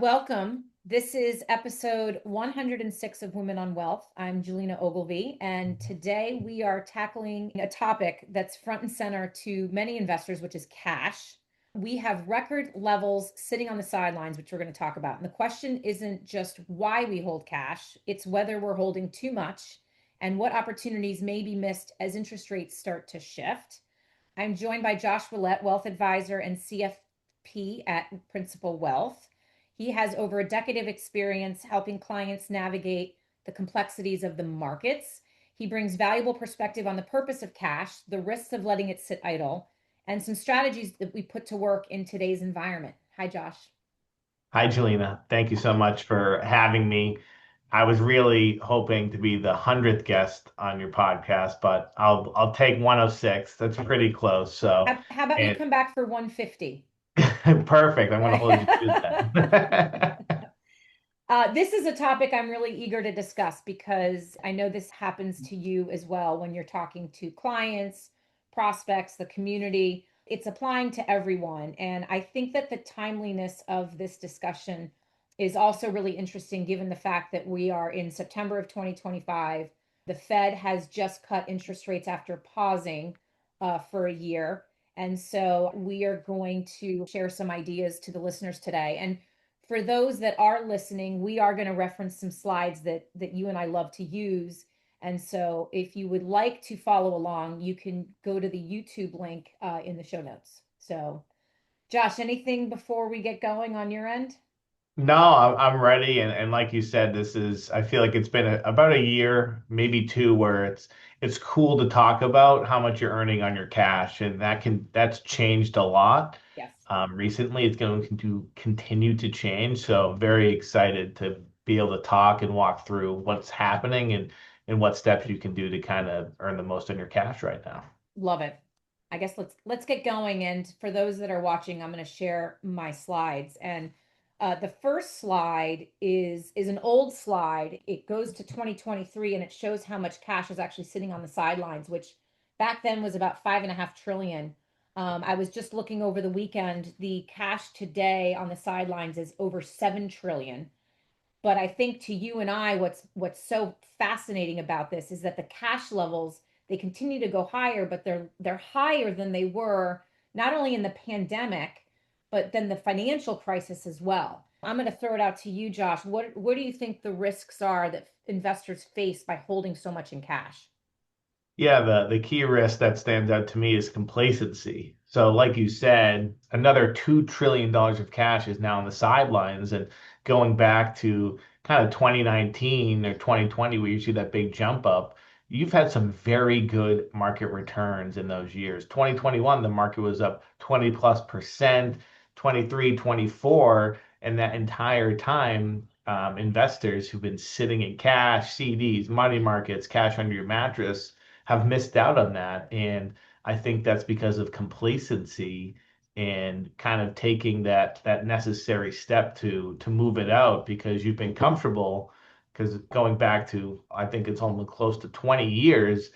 Welcome. This is episode 106 of Women on Wealth. I'm Julina Ogilvie, and today we are tackling a topic that's front and center to many investors, which is cash. We have record levels sitting on the sidelines, which we're going to talk about. And the question isn't just why we hold cash, it's whether we're holding too much and what opportunities may be missed as interest rates start to shift. I'm joined by Josh Ouellette, wealth advisor and CFP at Principal Wealth. He has over a decade of experience helping clients navigate the complexities of the markets. He brings valuable perspective on the purpose of cash, the risks of letting it sit idle, and some strategies that we put to work in today's environment. Hi, Josh. Hi, Julina. Thank you so much for having me. I was really hoping to be the 100th guest on your podcast, but I'll take 106. That's pretty close. How about you And come back for 150? perfect. I'm going to hold you to that. This is a topic I'm really eager to discuss because I know this happens to you as well when you're talking to clients, prospects, the community. It's applying to everyone. And I think that the timeliness of this discussion is also really interesting given the fact that we are in September of 2025. The Fed has just cut interest rates after pausing for a year. And so we are going to share some ideas to the listeners today. And for those that are listening, we are going to reference some slides that you and I love to use. And so if you would like to follow along, you can go to the YouTube link in the show notes. So, Josh, anything before we get going on your end? No, I'm ready. And like you said, I feel like it's been about a year, maybe two, where it's cool to talk about how much you're earning on your cash. And that's changed a lot. Yes. Recently, it's going to continue to change. So I'm very excited to be able to talk and walk through what's happening and what steps you can do to kind of earn the most on your cash right now. Love it. I guess let's get going. And for those that are watching, I'm going to share my slides. And the first slide is an old slide. It goes to 2023, and it shows how much cash is actually sitting on the sidelines, which back then was about 5.5 trillion. I was just looking over the weekend. The cash today on the sidelines is over 7 trillion. But I think to you and I, what's so fascinating about this is that the cash levels, they continue to go higher, but they're higher than they were not only in the pandemic, but then the financial crisis as well. I'm going to throw it out to you, Josh. What do you think the risks are that investors face by holding so much in cash? Yeah, the key risk that stands out to me is complacency. So, like you said, another $2 trillion of cash is now on the sidelines. And going back to kind of 2019 or 2020, where you see that big jump up, you've had some very good market returns in those years. 2021, the market was up 20 plus percent, 23, 24, and that entire time, investors who've been sitting in cash, CDs, money markets, cash under your mattress have missed out on that. And I think that's because of complacency and kind of taking that necessary step to move it out because you've been comfortable. Because going back to, I think it's almost close to 20 years,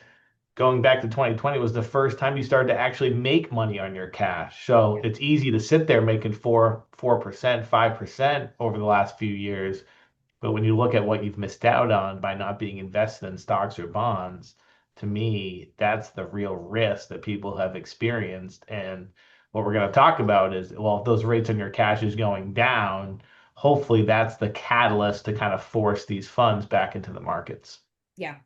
going back to 2020 was the first time you started to actually make money on your cash. So it's easy to sit there making 4%, 5% over the last few years. But when you look at what you've missed out on by not being invested in stocks or bonds, to me, that's the real risk that people have experienced. And what we're going to talk about is, well, if those rates on your cash is going down, hopefully that's the catalyst to kind of force these funds back into the markets. Yeah,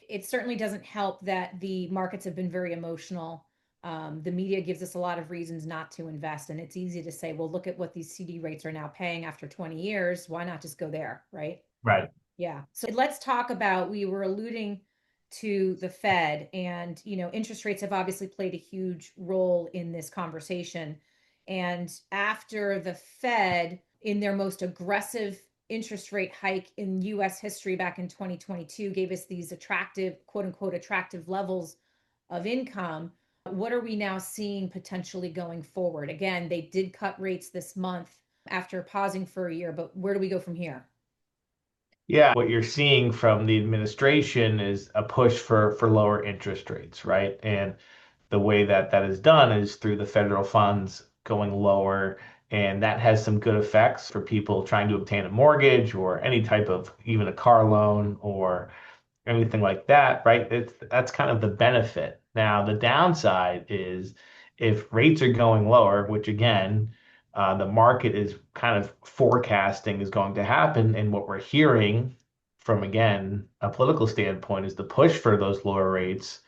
it certainly doesn't help that the markets have been very emotional. The media gives us a lot of reasons not to invest, and it's easy to say, well, look at what these CD rates are now paying after 20 years. Why not just go there, right? Right. Yeah. So let's talk about, we were alluding to the Fed, and interest rates have obviously played a huge role in this conversation. And after the Fed, in their most aggressive interest rate hike in US history back in 2022, gave us these attractive, quote unquote, attractive levels of income, what are we now seeing potentially going forward? Again, they did cut rates this month after pausing for a year, but where do we go from here? Yeah, what you're seeing from the administration is a push for lower interest rates, right? And the way that that is done is through the federal funds going lower And that has some good effects for people trying to obtain a mortgage or any type of even a car loan or anything like that, right? That's kind of the benefit. Now, the downside is if rates are going lower, which again, the market is kind of forecasting is going to happen, and what we're hearing from again a political standpoint is the push for those lower rates.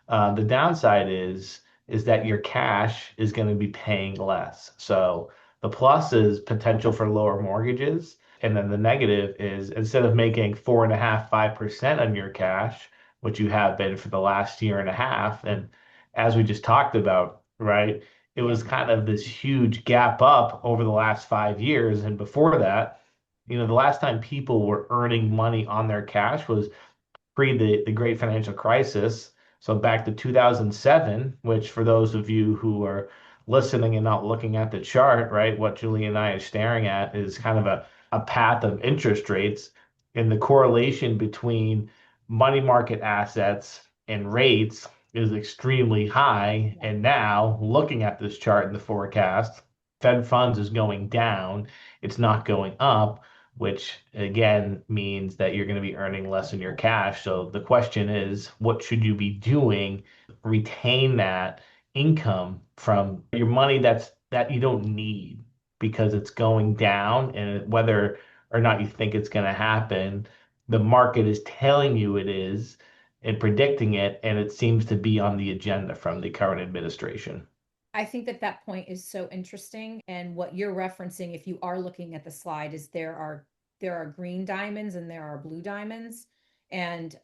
The downside is that your cash is going to be paying less. So the plus is potential for lower mortgages. And then the negative is instead of making 4.5%, 5% on your cash, which you have been for the last year and a half, and as we just talked about, right, it Yeah. was kind of this huge gap up over the last 5 years. And before that, the last time people were earning money on their cash was pre the great financial crisis. So back to 2007, which for those of you who are listening and not looking at the chart, right, what Julie and I are staring at is kind of a path of interest rates and the correlation between money market assets and rates is extremely high. Yeah. And now looking at this chart in the forecast, Fed funds is going down, it's not going up, which again means that you're going to be earning less in your cash. So the question is, what should you be doing? Retain that income from your money that you don't need because it's going down, and whether or not you think it's going to happen, the market is telling you it is and predicting it, and it seems to be on the agenda from the current administration. I think that that point is so interesting. And what you're referencing, if you are looking at the slide, is there are green diamonds and there are blue diamonds. And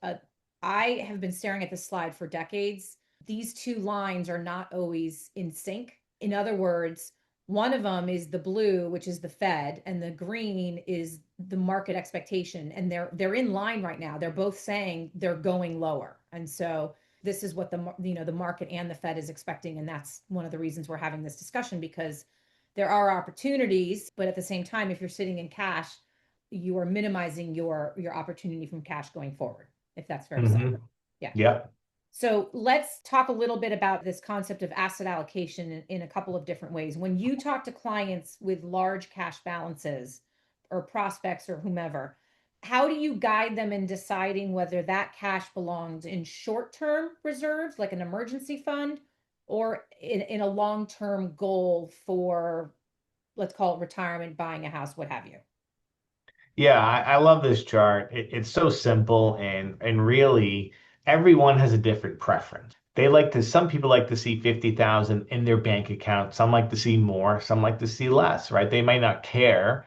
I have been staring at this slide for decades. These two lines are not always in sync. In other words, one of them is the blue, which is the Fed, and the green is the market expectation. And they're in line right now. They're both saying they're going lower. And so this is what the market and the Fed is expecting, and that's one of the reasons we're having this discussion, because there are opportunities, but at the same time, if you're sitting in cash, you are minimizing your opportunity from cash going forward, if that's fair to say. Hmm. Yeah. Yep. So let's talk a little bit about this concept of asset allocation in a couple of different ways. When you talk to clients with large cash balances or prospects or whomever, how do you guide them in deciding whether that cash belongs in short-term reserves, like an emergency fund, or in a long-term goal for, let's call it retirement, buying a house, what have you? Yeah, I love this chart. It's so simple and really everyone has a different preference. Some people like to see 50,000 in their bank account. Some like to see more, some like to see less, right? They might not care,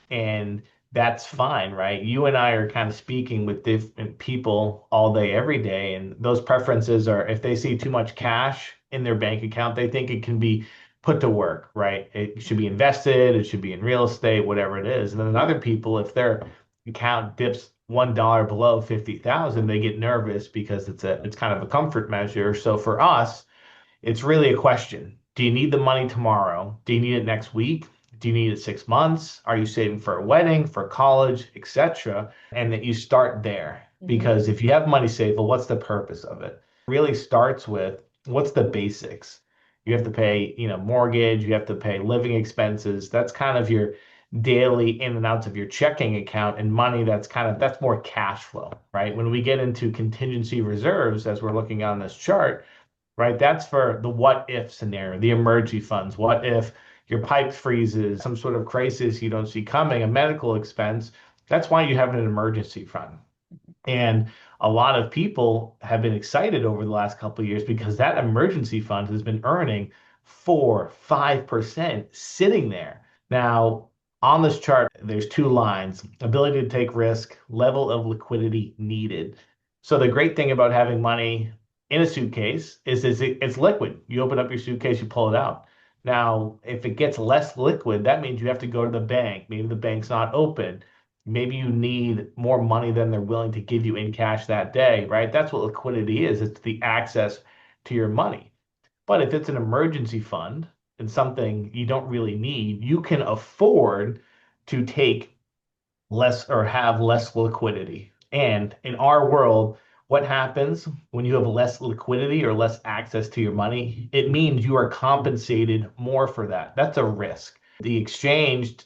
and that's fine, right? You and I are kind of speaking with different people all day, every day, and those preferences are if they see too much cash in their bank account, they think it can be put to work, right? It should be invested, it should be in real estate, whatever it is. And then other people, if their account dips $1 below 50,000, they get nervous because it's kind of a comfort measure. So for us, it's really a question. Do you need the money tomorrow? Do you need it next week? Do you need it 6 months? Are you saving for a wedding, for college, etc.? And that you start there. Mm-hmm. Because if you have money saved, well, what's the purpose of it? It really starts with what's the basics? You have to pay, mortgage, you have to pay living expenses. That's kind of your daily in and outs of your checking account and money that's more cash flow, right? When we get into contingency reserves, as we're looking on this chart, right? That's for the what if scenario, the emergency funds. What if your pipe freezes, some sort of crisis you don't see coming, a medical expense? That's why you have an emergency fund. And a lot of people have been excited over the last couple of years because that emergency fund has been earning 4, 5% sitting there. Now, on this chart, there's two lines, ability to take risk, level of liquidity needed. So the great thing about having money in a suitcase is it's liquid. You open up your suitcase, you pull it out. Now, if it gets less liquid, that means you have to go to the bank. Maybe the bank's not open. Maybe you need more money than they're willing to give you in cash that day, right? That's what liquidity is. It's the access to your money. But if it's an emergency fund and something you don't really need, you can afford to take less or have less liquidity. And in our world, what happens when you have less liquidity or less access to your money? It means you are compensated more for that. That's a risk. The exchange,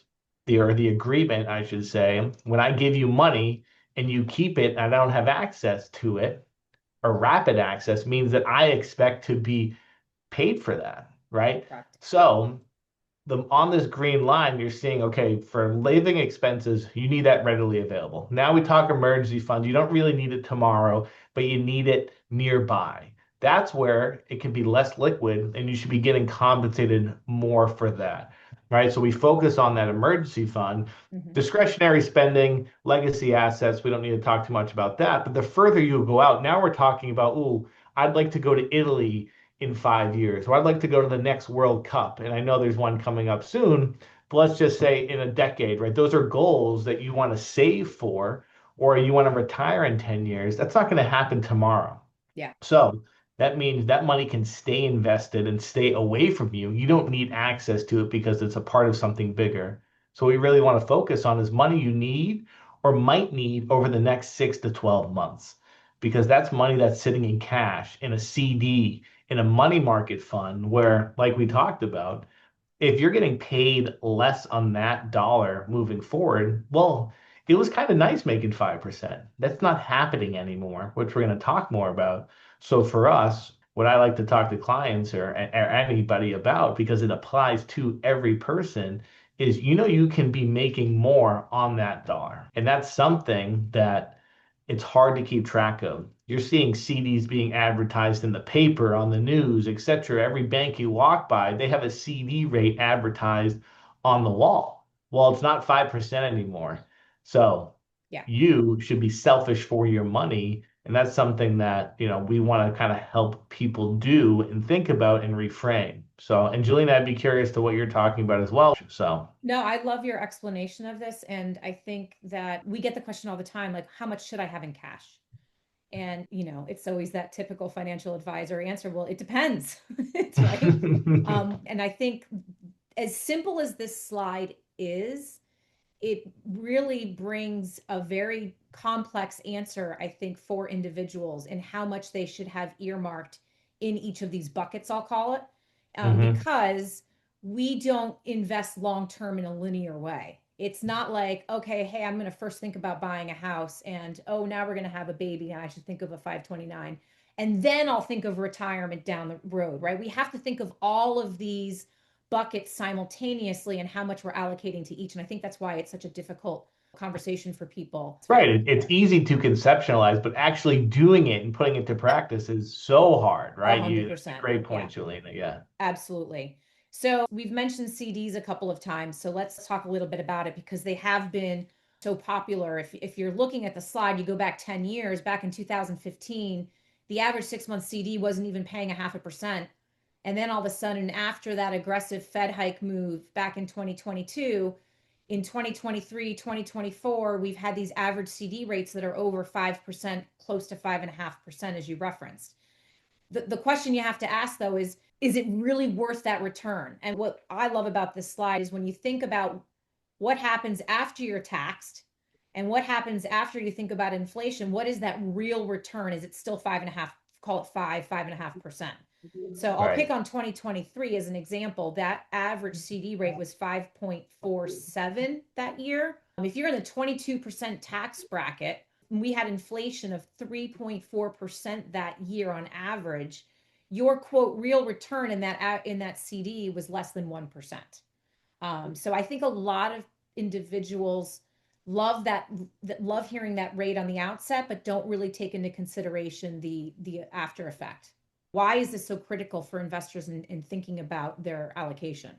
the agreement, I should say, when I give you money and you keep it and I don't have access to it, or rapid access means that I expect to be paid for that, right? Correct. So the on this green line, you're seeing, okay, for living expenses, you need that readily available. Now we talk emergency fund. You don't really need it tomorrow, but you need it nearby. That's where it can be less liquid and you should be getting compensated more for that, right? So we focus on that emergency fund. Hmm. Discretionary spending, legacy assets, we don't need to talk too much about that. But the further you go out, now we're talking about, oh, I'd like to go to Italy in 5 years, or I'd like to go to the next World Cup. And I know there's one coming up soon, but let's just say in a decade, right? Those are goals that you want to save for, or you want to retire in 10 years. That's not going to happen tomorrow. Yeah. So that means that money can stay invested and stay away from you. You don't need access to it because it's a part of something bigger. So what we really want to focus on is money you need or might need over the next 6 to 12 months, because that's money that's sitting in cash, in a CD, in a money market fund where, like we talked about, if you're getting paid less on that dollar moving forward, well, it was kind of nice making 5%. That's not happening anymore, which we're going to talk more about. So for us, what I like to talk to clients or anybody about, because it applies to every person, is you can be making more on that dollar. And that's something that it's hard to keep track of. You're seeing CDs being advertised in the paper, on the news, etc. Every bank you walk by, they have a CD rate advertised on the wall. Well, it's not 5% anymore. So Yeah. you should be selfish for your money. And that's something that, we want to kind of help people do and think about and reframe. So, and Julina, I'd be curious to what you're talking about as well. So, No, I love your explanation of this. And I think that we get the question all the time, like, how much should I have in cash? And, it's always that typical financial advisor answer. Well, it depends. It's right. And I think as simple as this slide is, it really brings a very complex answer, I think, for individuals and how much they should have earmarked in each of these buckets, I'll call it, Mhm. because we don't invest long term in a linear way. It's not like, okay, hey, I'm going to first think about buying a house, and oh, now we're going to have a baby, and I should think of a 529. And then I'll think of retirement down the road, right? We have to think of all of these buckets simultaneously and how much we're allocating to each. And I think that's why it's such a difficult conversation for people to Right. wrap It's their easy to conceptualize, but actually doing it and putting it to practice is so hard, a right? hundred That's a percent. great Yeah, point, Julina. Yeah. absolutely. So we've mentioned CDs a couple of times. So let's talk a little bit about it because they have been so popular. If you're looking at the slide, you go back 10 years, back in 2015, the average 6 month CD wasn't even paying a 0.5%. And then all of a sudden, after that aggressive Fed hike move back in 2022, in 2023, 2024, we've had these average CD rates that are over 5%, close to 5.5%, as you referenced. The question you have to ask, though, is it really worth that return? And what I love about this slide is when you think about what happens after you're taxed and what happens after you think about inflation, what is that real return? Is it still 5.5, call it 5.5%? So I'll pick Right. on 2023 as an example. That average CD rate was 5.47 that year. If you're in the 22% tax bracket, we had inflation of 3.4% that year on average. Your quote real return in that CD was less than 1%. So I think a lot of individuals love that love hearing that rate on the outset, but don't really take into consideration the after effect. Why is this so critical for investors in thinking about their allocation?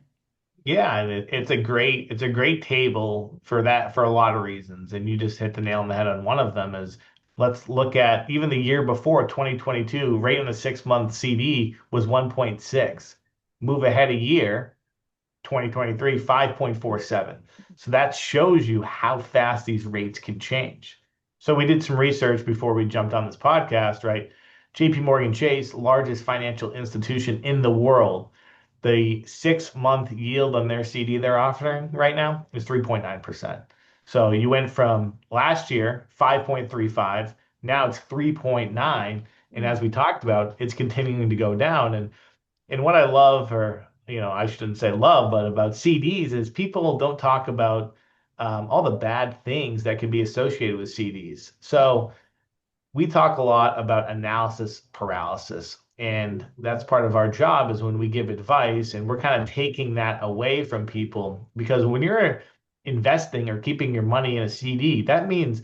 Yeah, and it's a great table for that for a lot of reasons. And you just hit the nail on the head on one of them is let's look at even the year before 2022, rate on a 6 month CD was 1.6. Move ahead a year, 2023, 5.47. So that shows you how fast these rates can change. So we did some research before we jumped on this podcast, right? JP Morgan Chase, largest financial institution in the world, the 6 month yield on their CD they're offering right now is 3.9%. So you went from last year, 5.35, now it's 3.9. And as Mm, we talked about, it's continuing to go down. And what I love, or I shouldn't say love, but about CDs is people don't talk about all the bad things that can be associated with CDs. Yeah. So we talk a lot about analysis paralysis. And that's part of our job is when we give advice and we're kind of taking that away from people because when you're investing or keeping your money in a CD, that means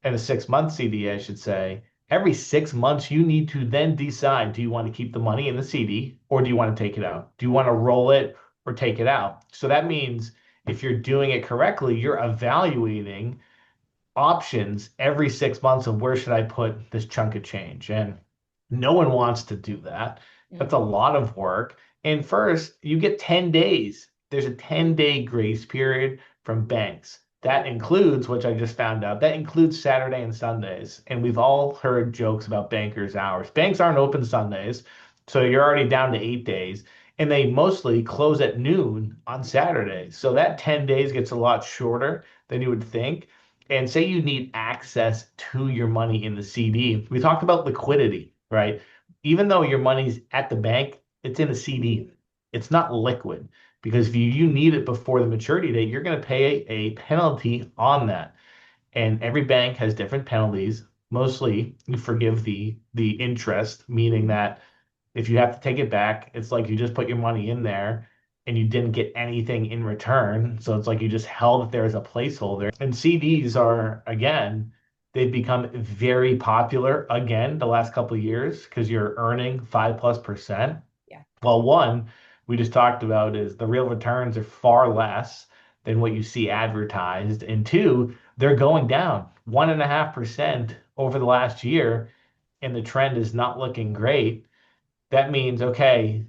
in a 6 month CD, I should say, every 6 months you need to then decide, do you want to keep the money in the CD or do you want to take it out? Do you want to roll it or take it out? So that means if you're doing it correctly, you're evaluating options every 6 months of where should I put this chunk of change. And no one wants to do that. That's a Mhm. lot of work. And first, you get 10 days. There's a 10-day grace period from banks. That includes, which I just found out, that includes Saturday and Sundays. And we've all heard jokes about bankers' hours. Banks aren't open Sundays, so you're already down to 8 days. And they mostly close at noon on Saturdays. So that 10 days gets a lot shorter than you would think. And say you need access to your money in the CD. We talked about liquidity, right? Even though your money's at the bank, it's in a CD. It's not liquid because if you need it before the maturity date, you're going to pay a penalty on that. And every bank has different penalties. Mostly you forgive the interest, meaning that if you have to take it back, it's like you just put your money in there and you didn't get anything in return. So it's like you just held it there as a placeholder. And CDs are, again, they've become very popular again the last couple of years because you're earning 5+%. Yeah. Well, one we just talked about is the real returns are far less than what you see advertised. And two, they're going down 1.5% over the last year, and the trend is not looking great. That means, okay,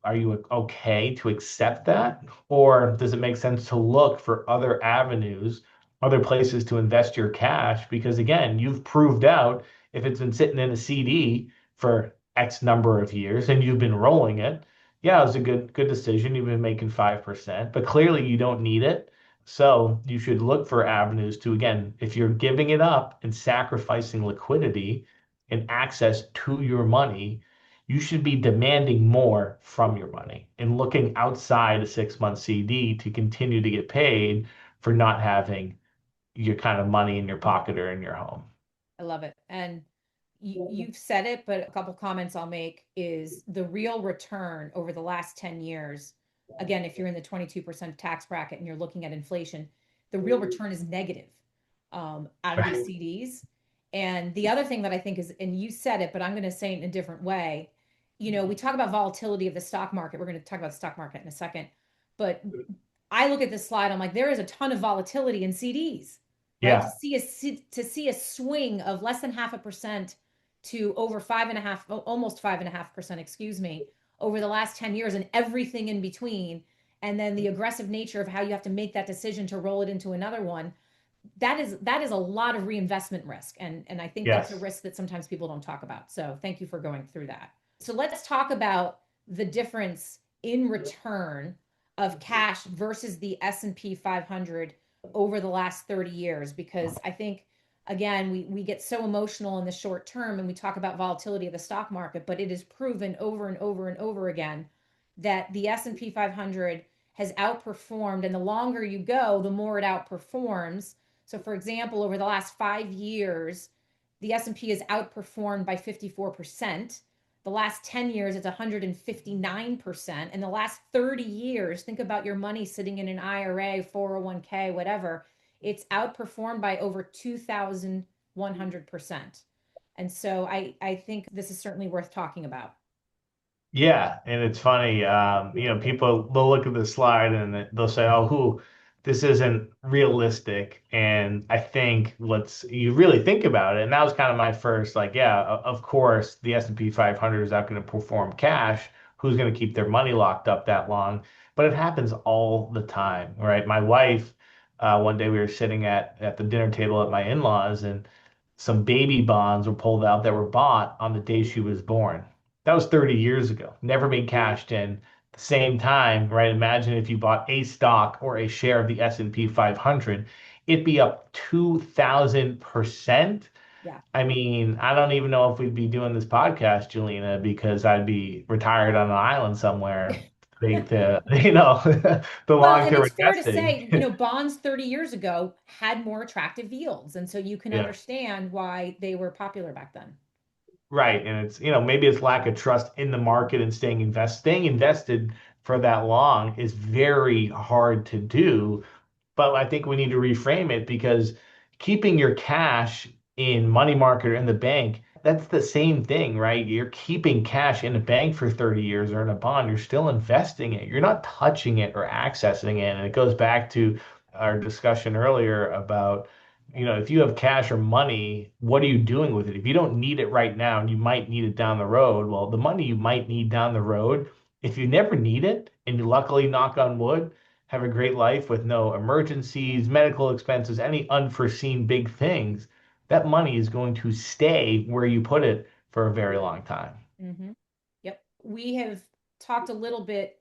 are you okay to accept that? Or does it make sense to look for other avenues, other places to invest your cash? Because again, you've proved out if it's been sitting in a CD for X number of years and you've been rolling it, yeah, it was a good decision. You've been making 5%, but clearly you don't need it. So you should look for avenues to, again, if you're giving it up and sacrificing liquidity and access to your money, you should be demanding more from your money and looking outside a 6 month CD to continue to get paid for not having your kind of money in your pocket or in your home. I love it. And you've said it, but a couple comments I'll make is the real return over the last 10 years. Again, if you're in the 22% tax bracket and you're looking at inflation, the real return is negative out of these Right. CDs. And the other thing that I think is, and you said it, but I'm going to say it in a different way. We talk about volatility of the stock market. We're going to talk about the stock market in a second. But I look at this slide, I'm like, there is a ton of volatility in CDs, right? Yeah. To see a swing of less than 0.5% to over 5.5, almost 5.5%, excuse me, over the last 10 years and everything in between. And then the aggressive nature of how you have to make that decision to roll it into another one. That is a lot of reinvestment risk. And I think that's a Yes. risk that sometimes people don't talk about. So thank you for going through that. So let's talk about the difference in return of cash versus the S&P 500 over the last 30 years, because I think again we get so emotional in the short term and we talk about volatility of the stock market, but it is proven over and over and over again that the S&P 500 has outperformed, and the longer you go the more it outperforms. So for example, over the last 5 years the S&P has outperformed by 54%. The last 10 years, it's 159%. In the last 30 years, think about your money sitting in an IRA, 401k, whatever. It's outperformed by over 2,100%. And so I think this is certainly worth talking about. Yeah, and it's funny. People they'll look at the slide and they'll say, "Oh, this isn't realistic." And I think let's you really think about it, and that was kind of my first, like, yeah, of course, the S&P 500 is not going to perform cash. Who's going to keep their money locked up that long? But it happens all the time, right? My wife, one day we were sitting at the dinner table at my in-laws, and some baby bonds were pulled out that were bought on the day she was born. That was 30 years ago. Never been cashed in. At the same time, right? Imagine if you bought a stock or a share of the S&P 500, it'd be up 2,000%. Yeah. I mean, I don't even know if we'd be doing this podcast, Julina, because I'd be retired on an island somewhere think to, the Well, and long-term it's fair to investing. say, bonds 30 years ago had more attractive yields. And so you can Yeah. understand why they were popular back then. Right. And it's, maybe it's lack of trust in the market and staying invested for that long is very hard to do. But I think we need to reframe it because keeping your cash in money market or in the bank, that's the same thing, right? You're keeping cash in a bank for 30 years or in a bond, you're still investing it. You're not touching it or accessing it. And it goes back to our discussion earlier about, if you have cash or money, what are you doing with it? If you don't need it right now and you might need it down the road, well, the money you might need down the road, if you never need it and you luckily knock on wood, have a great life with no emergencies, medical expenses, any unforeseen big things, that money is going to stay where you put it for a very long time. Hmm. Yep. We have talked a little bit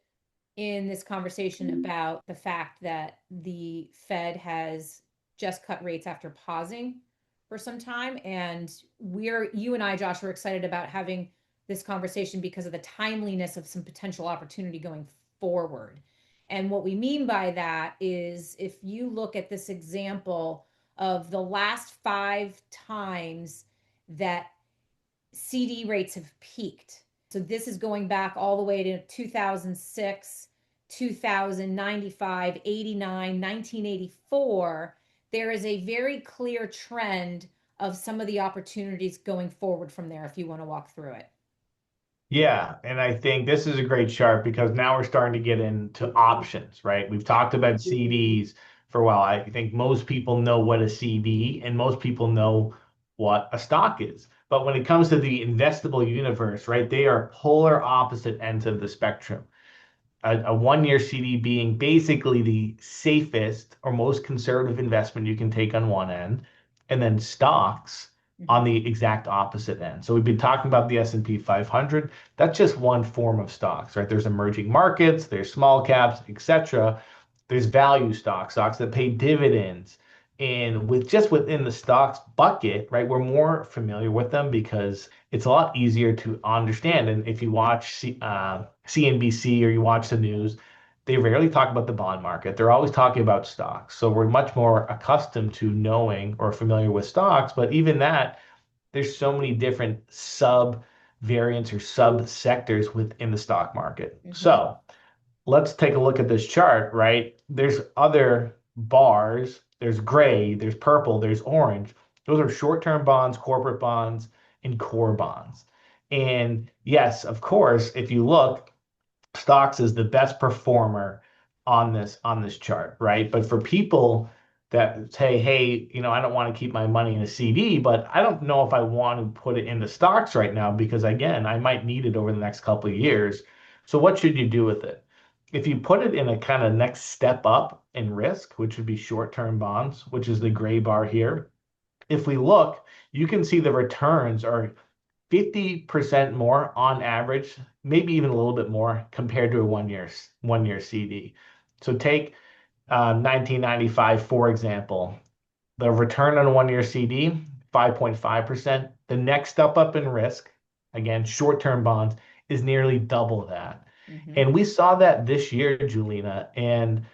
in this conversation about the fact that the Fed has just cut rates after pausing for some time. And you and I, Josh, are excited about having this conversation because of the timeliness of some potential opportunity going forward. And what we mean by that is if you look at this example of the last 5 times that CD rates have peaked. So this is going back all the way to 2006, 2095, 89, 1984. There is a very clear trend of some of the opportunities going forward from there if you want to walk through it. Yeah, and I think this is a great chart because now we're starting to get into options, right? We've Yep. talked about CDs for a while. I think most people know what a CD and most people know what a stock is. But when it comes to the investable universe, right, they are polar opposite ends of the spectrum. A 1 year CD being basically the safest or most conservative investment you can take on one end, and then stocks Mhm. on the exact opposite end. So we've been talking about the S&P 500. That's just one form of stocks, right? There's emerging markets, there's small caps, etc. There's value stocks, stocks that pay dividends. And within the stocks bucket, right, we're more familiar with them because it's a lot easier to understand. And if you watch CNBC or you watch the news, they rarely talk about the bond market. They're always talking about stocks. So we're much more accustomed to knowing or familiar with stocks. But even that, there's so many different sub variants or sub sectors within the stock market. Mhm. So let's take a look at this chart, right? There's other bars. There's gray, there's purple, there's orange. Those are short-term bonds, corporate bonds, and core bonds. And yes, of course, if you look, stocks is the best performer on this chart, right? But for people that say, hey, I don't want to keep my money in a CD, but I don't know if I want to put it into stocks right now because again, I might need it over the next couple of years. So what should you do with it? If you put it in a kind of next step up in risk, which would be short-term bonds, which is the gray bar here, if we look, you can see the returns are 50% more on average, maybe even a little bit more compared to a one year CD. So take 1995, for example, the return on a 1 year CD, 5.5%. The next step up in risk, again, short-term bonds, is nearly double that. Mhm. And we saw that this year, Julina, and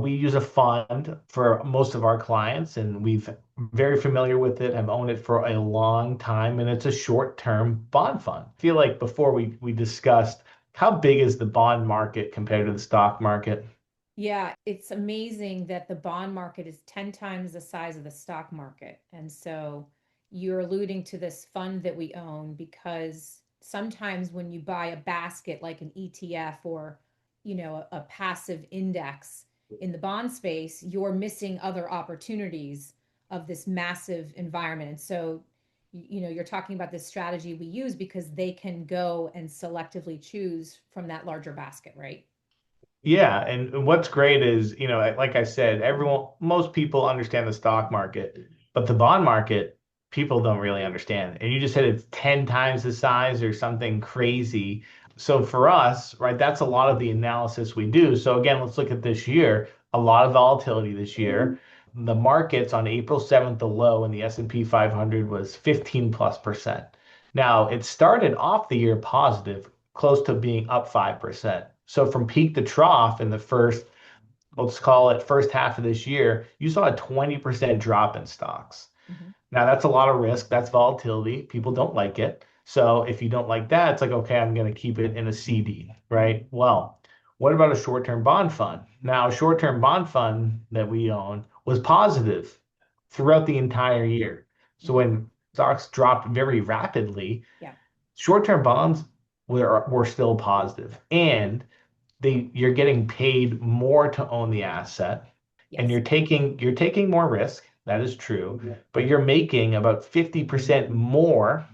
we use a fund for most of our clients, and we've very familiar with it, have owned it for a long time, and it's a short-term bond fund. I feel like before we discussed how big is the bond market compared to the stock market? Yeah, it's amazing that the bond market is 10 times the size of the stock market. And so you're alluding to this fund that we own because sometimes when you buy a basket like an ETF or, a passive index in the bond space, you're missing other opportunities of this massive environment. And so, you're talking about this strategy we use because they can go and selectively choose from that larger basket, right? Yeah, and what's great is, like I said, most people understand the stock market, but the bond market, people don't really understand. And you just said it's 10 times the size or something crazy. So for us, right, that's a lot of the analysis we do. So again, let's look at this year. A lot of volatility this year. The markets on April 7th, the low in the S&P 500 was 15+%. Now, it started off the year positive, close to being up 5%. So from peak to trough in the first, let's call it first half of this year, you saw a 20% drop in stocks. Mhm. Now that's a lot of risk. That's volatility. People don't like it. So if you don't like that, it's like, okay, I'm going to keep it in a CD, right? Well, what about a short-term bond fund? Now, a short-term bond fund that we own was positive throughout the entire year. So Mhm. when stocks dropped very rapidly, Yeah. short-term bonds were still positive. And you're getting paid more to own the asset, and Yes. you're taking more risk. That is true, but you're making about 50% more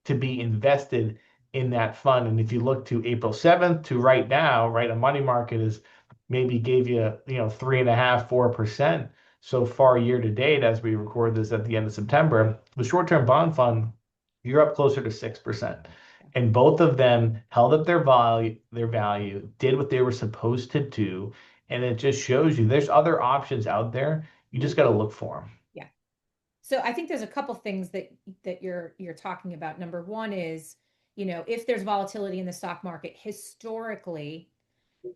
to be invested in that fund. And if you look to April 7th to right now, right, a money market is maybe gave you, 3.5, 4% so far year to date as we record this at the end of September. The short-term bond fund, you're up closer to 6%. And both of them held up their value, did what they were supposed to do. And it just shows you there's other options out there. You just got to look for them. Yeah. So I think there's a couple things that you're talking about. Number one is, if there's volatility in the stock market, historically,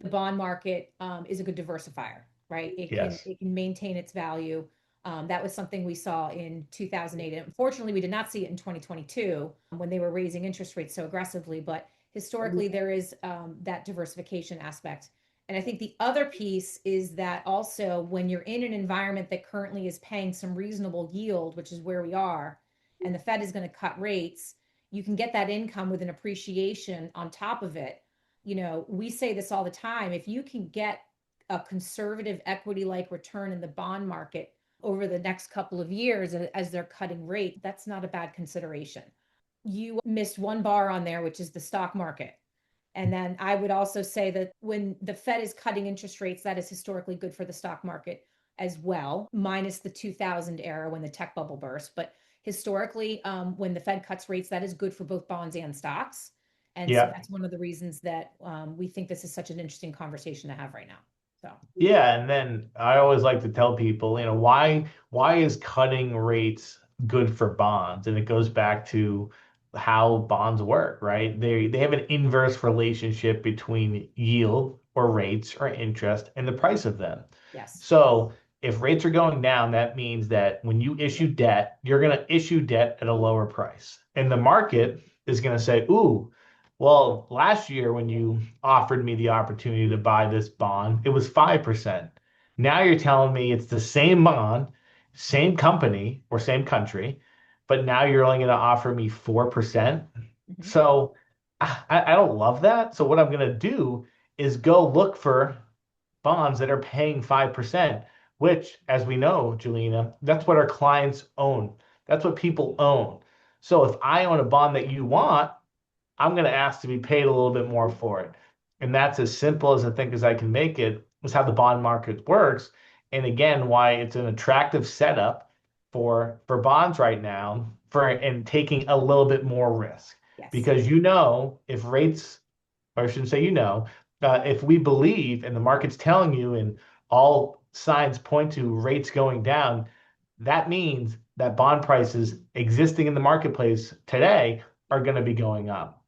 the bond market is a good diversifier, right? It can Yes. it can maintain its value. That was something we saw in 2008. And unfortunately, we did not see it in 2022 when they were raising interest rates so aggressively. But historically, there is that diversification aspect. And I think the other piece is that also when you're in an environment that currently is paying some reasonable yield, which is where we are, and the Fed is going to cut rates, you can get that income with an appreciation on top of it. We say this all the time. If you can get a conservative equity like return in the bond market over the next couple of years as they're cutting rate, that's not a bad consideration. You missed one bar on there, which is the stock market. And then I would also say that when the Fed is cutting interest rates, that is historically good for the stock market as well, minus the 2000 era when the tech bubble burst. But historically, when the Fed cuts rates, that is good for both bonds and stocks. And so Yeah. that's one of the reasons that we think this is such an interesting conversation to have right now. So, Yeah, and then I always like to tell people, why is cutting rates good for bonds? And it goes back to how bonds work, right? They have an inverse relationship between yield or rates or interest and the price of them. yes. So if rates are going down, that means that when you issue debt, you're going to issue debt at a lower price. And the market is going to say, ooh, well, last year when you offered me the opportunity to buy this bond, it was 5%. Now you're telling me it's the same bond, same company or same country, but now you're only going to offer me 4%. Mhm. So I don't love that. So what I'm going to do is go look for bonds that are paying 5%, which, as we know, Julina, that's what our clients own. That's what people own. So if I own a bond that you want, I'm going to ask to be paid a little bit more for it. And that's as simple as I think as I can make it. Is how the bond market works. And again, why it's an attractive setup for bonds right now for and taking a little bit more risk. Yes. Because if rates, or I shouldn't say if we believe and the market's telling you and all signs point to rates going down, that means that bond prices existing in the marketplace today are going to be going up.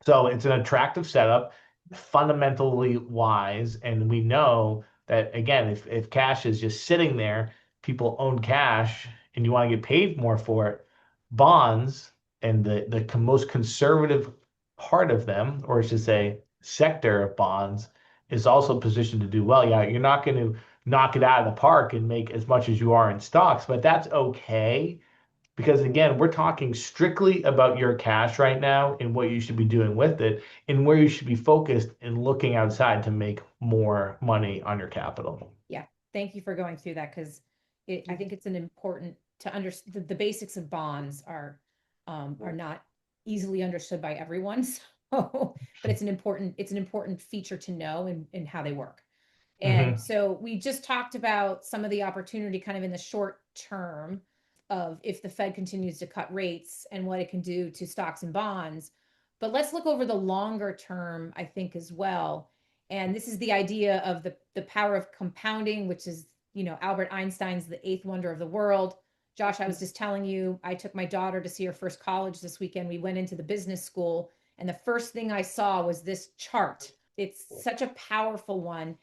So it's an attractive setup, fundamentally wise, and we know that again, if cash is just sitting there, people own cash, and you want to get paid more for it. Bonds and the most conservative part of them, or I should say, sector of bonds, is also positioned to do well. Yeah, you're not going to knock it out of the park and make as much as you are in stocks, but that's okay because again, we're talking strictly about your cash right now and what you should be doing with it and where you should be focused and looking outside to make more money on your capital. Yeah. Thank you for going through that because I think it's an important to understand the basics of bonds are not easily understood by everyone. So, but it's an important feature to know and how they work. And Hmm. so we just talked about some of the opportunity kind of in the short term of if the Fed continues to cut rates and what it can do to stocks and bonds. But let's look over the longer term, I think, as well. And this is the idea of the power of compounding, which is, Albert Einstein's the eighth wonder of the world. Josh, I was just telling you, I took my daughter to see her first college this weekend. We went into the business school, and the first thing I saw was this chart It's such a powerful one,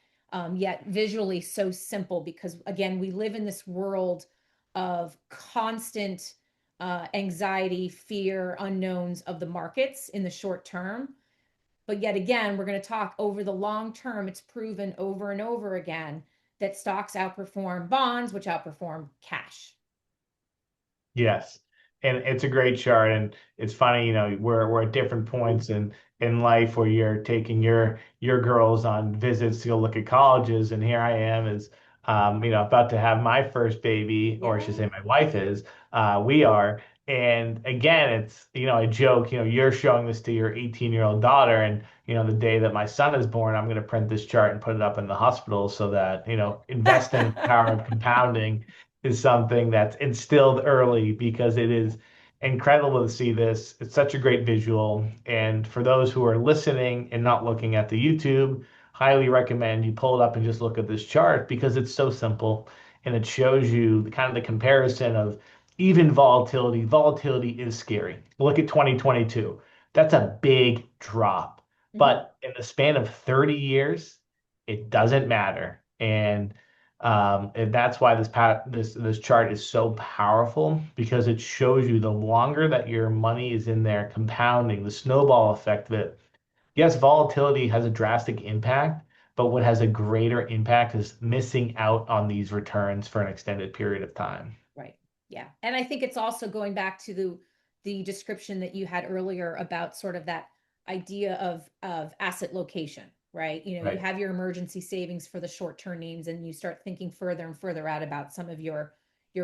yet visually so simple because, again, we live in this world of constant anxiety, fear, unknowns of the markets in the short term. But yet again, we're going to talk over the long term. It's proven over and over again that stocks outperform bonds, which outperform cash. Yes. And it's a great chart. And it's funny, we're at different points in life where you're taking your girls on visits to go look at colleges. And here I am is about to have my first baby, or I should Yeah. say my wife is, we are. And again, it's, I joke, you're showing this to your 18-year-old daughter. And, the day that my son is born, I'm going to print this chart and put it up in the hospital so that, invest in the power of compounding is something that's instilled early because it is incredible to see this. It's such a great visual. And for those who are listening and not looking at the YouTube, highly recommend you pull it up and just look at this chart because it's so simple and it shows you the kind of the comparison of even volatility. Volatility is scary. Look at 2022. That's a big drop. Mhm. But in the span of 30 years, it doesn't matter. And that's why this chart is so powerful because it shows you the longer that your money is in there compounding, the snowball effect of it. Yes, volatility has a drastic impact, but what has a greater impact is missing out on these returns for an extended period of time. Right. Yeah. And I think it's also going back to the description that you had earlier about sort of that idea of asset location, right? You Right. have your emergency savings for the short-term needs and you start thinking further and further out about some of your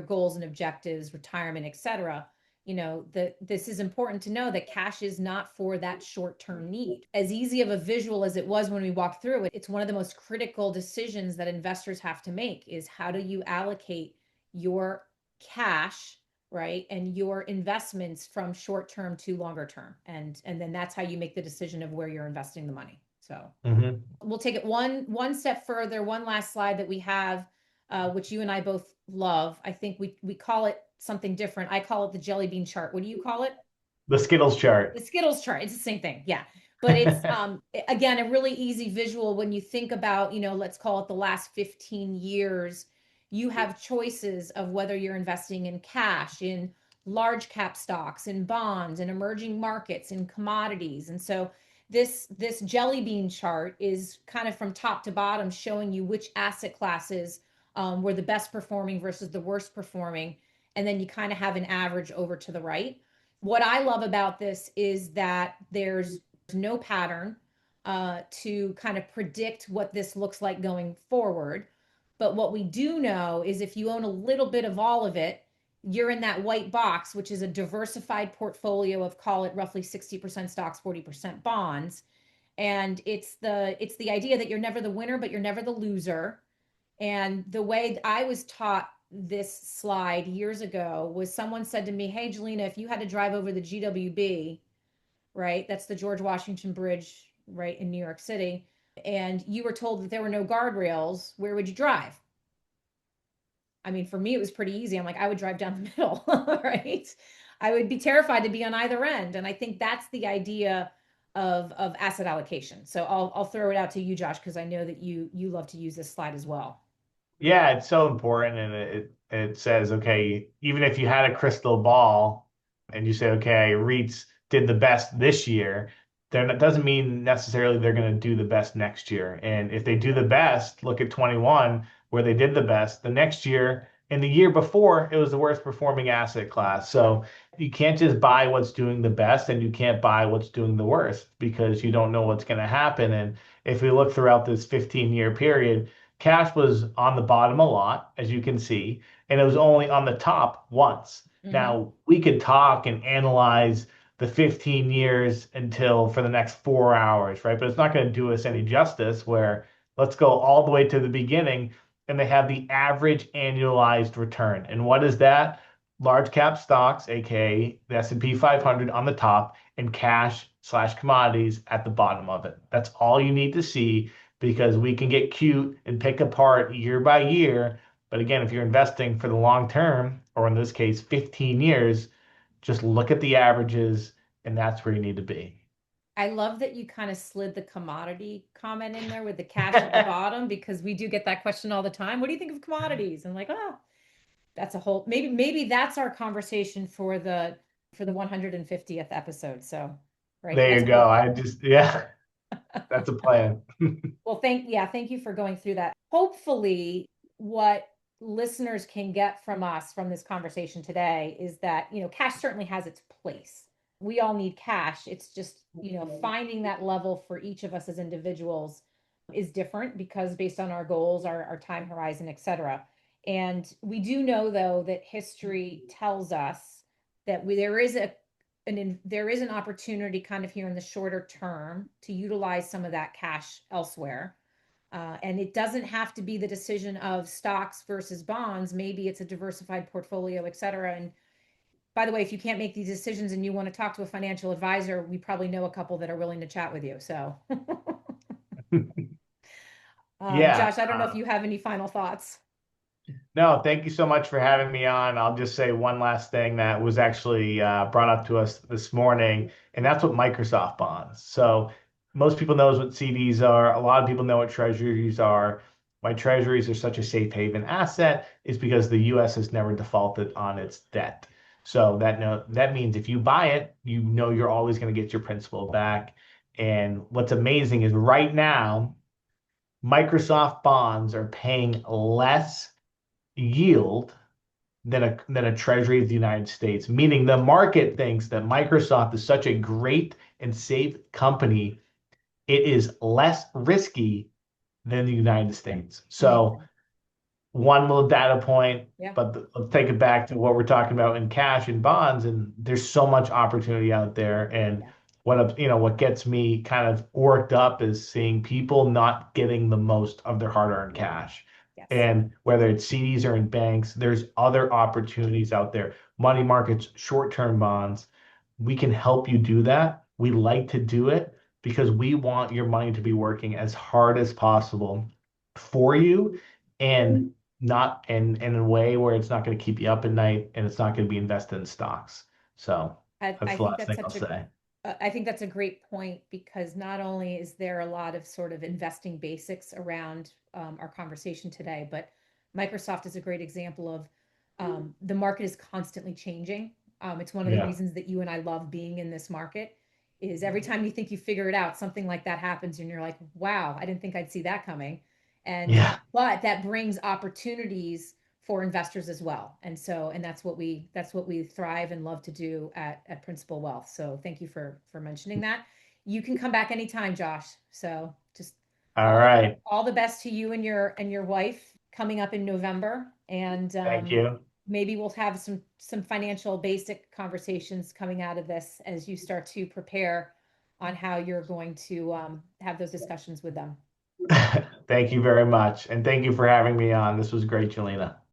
goals and objectives, retirement, et cetera. That this is important to know that cash is not for that short-term need. As easy of a visual as it was when we walked through it, it's one of the most critical decisions that investors have to make is how do you allocate your cash, right, and your investments from short term to longer term, and then that's how you make the decision of where you're investing the money. So Hmm. we'll take it one step further. One last slide that we have, which you and I both love. I think we call it something different. I call it the jelly bean chart. What do you call it? The Skittles The chart. Skittles chart. It's the same thing. Yeah. But it's again a really easy visual when you think about, let's call it the last 15 years. You have choices of whether you're investing in cash, in large cap stocks, in bonds, in emerging markets, in commodities. And so this jelly bean chart is kind of from top to bottom showing you which asset classes were the best performing versus the worst performing. And then you kind of have an average over to the right. What I love about this is that there's no pattern to kind of predict what this looks like going forward. But what we do know is if you own a little bit of all of it, you're in that white box, which is a diversified portfolio of, call it, roughly 60% stocks, 40% bonds. And it's the idea that you're never the winner, but you're never the loser. And the way I was taught this slide years ago was someone said to me, "Hey, Julina, if you had to drive over the GWB, right? That's the George Washington Bridge, right, in New York City, and you were told that there were no guardrails, where would you drive?" I mean, for me, it was pretty easy. I'm like, I would drive down the middle, right? I would be terrified to be on either end. And I think that's the idea of asset allocation. So I'll throw it out to you, Josh, because I know that you love to use this slide as well. Yeah, it's so important, and it says, okay, even if you had a crystal ball, and you say, okay, REITs did the best this year, then it doesn't mean necessarily they're going to do the best next year. And if they do the best, look at 21 where they did the best. The next year and the year before, it was the worst performing asset class. So you can't just buy what's doing the best, and you can't buy what's doing the worst because you don't know what's going to happen. And if we look throughout this 15-year period, cash was on the bottom a lot, as you can see, and it was only on the top once. Mm-hmm. Now, we could talk and analyze the 15 years until for the next 4 hours, right? But it's not going to do us any justice where let's go all the way to the beginning and they have the average annualized return. And what is that? Large cap stocks, aka the S&P 500 on the top, and cash slash commodities at the bottom of it. That's all you need to see because we can get cute and pick apart year by year. But again, if you're investing for the long term, or in this case, 15 years, just look at the averages, and that's where you need to be. I love that you kind of slid the commodity comment in there with the cash at the bottom, because we do get that question all the time. What do you think of commodities? I'm like, oh, that's a whole, maybe that's our conversation for the 150th episode. So, right. There That's you go. what Yeah, that's a plan. Well, thank you for going through that. Hopefully, what listeners can get from us from this conversation today is that, cash certainly has its place. We all need cash. It's just, finding that level for each of us as individuals is different, because based on our goals, our time horizon, et cetera. And we do know, though, that history tells us that there is an opportunity kind of here in the shorter term to utilize some of that cash elsewhere. And it doesn't have to be the decision of stocks versus bonds. Maybe it's a diversified portfolio, et cetera. And by the way, if you can't make these decisions and you want to talk to a financial advisor, we probably know a couple that are willing to chat with you. So, Yeah. Josh, I don't know if you have any final thoughts. No, thank you so much for having me on. I'll just say one last thing that was actually brought up to us this morning, and that's what Microsoft bonds. So most people knows what CDs are. A lot of people know what treasuries are. Why treasuries are such a safe haven asset is because the U.S. has never defaulted on its debt. So that means if you buy it, you know you're always going to get your principal back. And what's amazing is right now, Microsoft bonds are paying less yield than a treasury of the United States, meaning the market thinks that Microsoft is such a great and safe company, it is less risky than the United States. So Amazing. one little data point, Yeah. but let's take it back to what we're talking about in cash and bonds. And there's so much opportunity out there. And Yeah. what gets me kind of worked up is seeing people not getting the most of their hard-earned cash. Yes. And whether it's CDs or in banks, there's other opportunities out there. Money markets, short-term bonds. We can help you do that. We like to do it because we want your money to be working as hard as possible for you, and not in a way where it's not going to keep you up at night and it's not going to be invested in stocks. So I that's the think last that's thing I'll such a say. I think that's a great point, because not only is there a lot of sort of investing basics around our conversation today, but Microsoft is a great example of the market is constantly changing. It's one of the Yeah. reasons that you and I love being in this market, is every time you think you figure it out, something like that happens and you're like, wow, I didn't think I'd see that coming. And Yeah. but that brings opportunities for investors as well. And that's what we thrive and love to do at Principal Wealth. So thank you for mentioning that. You can come back anytime, Josh. So just All all right. all the best to you and your wife coming up in November. And Thank you. maybe we'll have some financial basic conversations coming out of this as you start to prepare on how you're going to have those discussions with them. Thank you very much. And thank you for having me on. This was great, Julina.